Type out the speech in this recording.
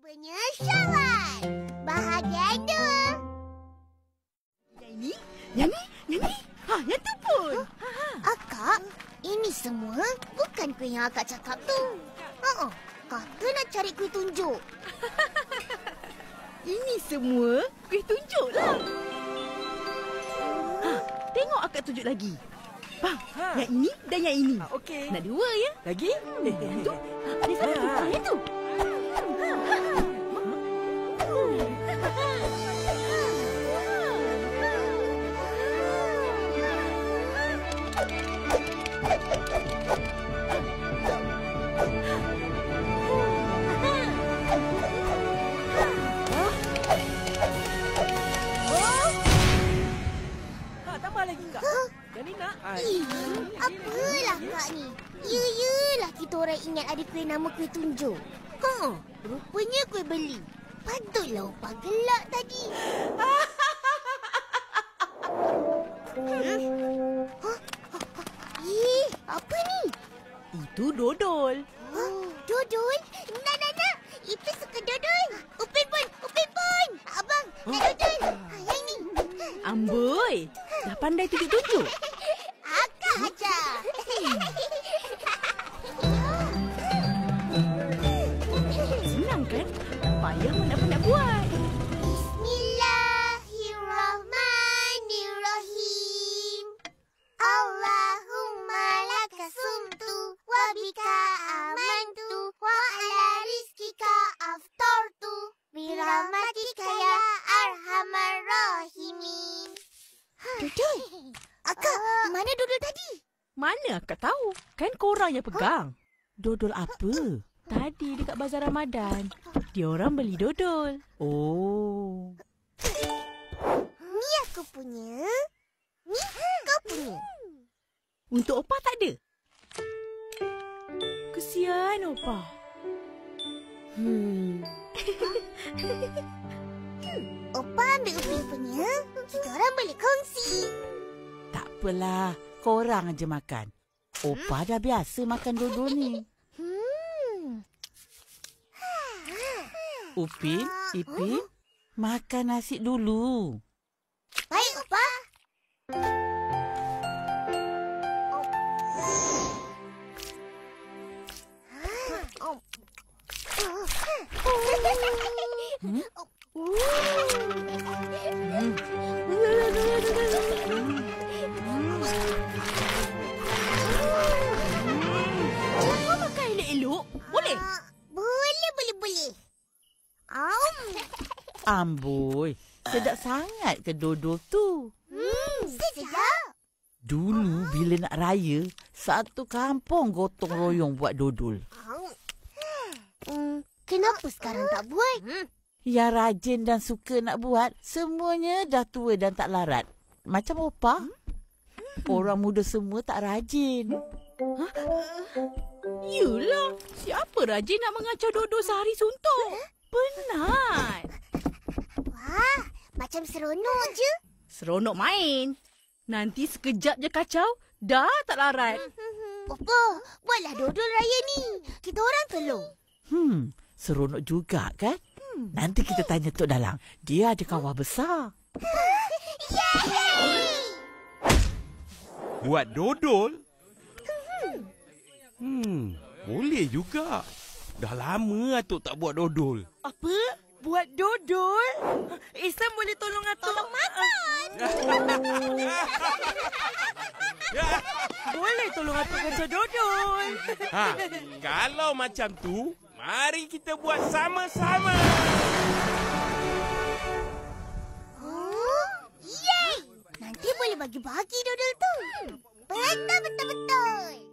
Cubanya syawal. Bahagian 2. Yang ni. Yang tu pun. Akak, ini semua bukan kuih yang akak cakap tu. Kata nak cari kuih tunjuk. Ini semua kuih tunjuk lah. Tengok akak tunjuk lagi. Bang, yang ini dan yang ini. Okey. Nak dua ya? Lagi? Tu. Ada satu tu. Yang tu. Tambah lagi kak. Yang ni nak? Apalah kak ni? Yelah kita orang ingat ada kuih nama kuih tunjuk. Rupanya kuih beli. Patutlah upah gelak tadi. Apa ni? Itu dodol. Dodol? Nak. Ipin suka dodol. Upin pun. Abang, nak dodol. Yang ni. Amboi, dah pandai tunjuk-tunjuk. Akak aja. Senang kan? Payah mana pun nak buat. Bismillahirrahmanirrahim. Allahumma laka sumtu wa bika amantu wa ala rizkika aftartu birahmatika ya arhamar rahimin. Dodol. Akak, mana dodol tadi? Mana akak tahu? Kan korang yang pegang. Dodol apa? Tadi dekat Bazar Ramadan. Dia orang beli dodol. Oh. Ni aku punya. Ni kau punya. Untuk Opah tak ada? Kesian Opah. Opah ambil Upin punya. Kita orang boleh kongsi. Tak apalah, korang aja makan. Opah dah biasa makan dodol ni. Upin, Ipin, makan nasi dulu. Baik, Opah. Kau makan elok-elok? Boleh? Boleh. Amboi, sedap sangat ke dodol tu? Sedap. Dulu bila nak raya, satu kampung gotong royong buat dodol. Kenapa sekarang tak buat? Yang rajin dan suka nak buat, semuanya dah tua dan tak larat. Macam Opah. Orang muda semua tak rajin. Yelah, siapa rajin nak mengacau dodol sehari suntuk? Penat. Wah, macam seronok je. Seronok main. Nanti sekejap je kacau, dah tak larat. Opah, buatlah dodol raya ni. Kita orang tolong. Seronok juga kan? Nanti kita tanya Tok Dalang. Dia ada kawah besar. Buat dodol? Boleh juga. Dah lama Atuk tak buat dodol. Apa? Buat dodol? Isam boleh tolong Atuk? Tolong makan. Boleh tolong Atuk kacau dodol? Kalau macam tu, mari kita buat sama-sama. Yeay! Nanti boleh bagi-bagi dodol tu. Betul.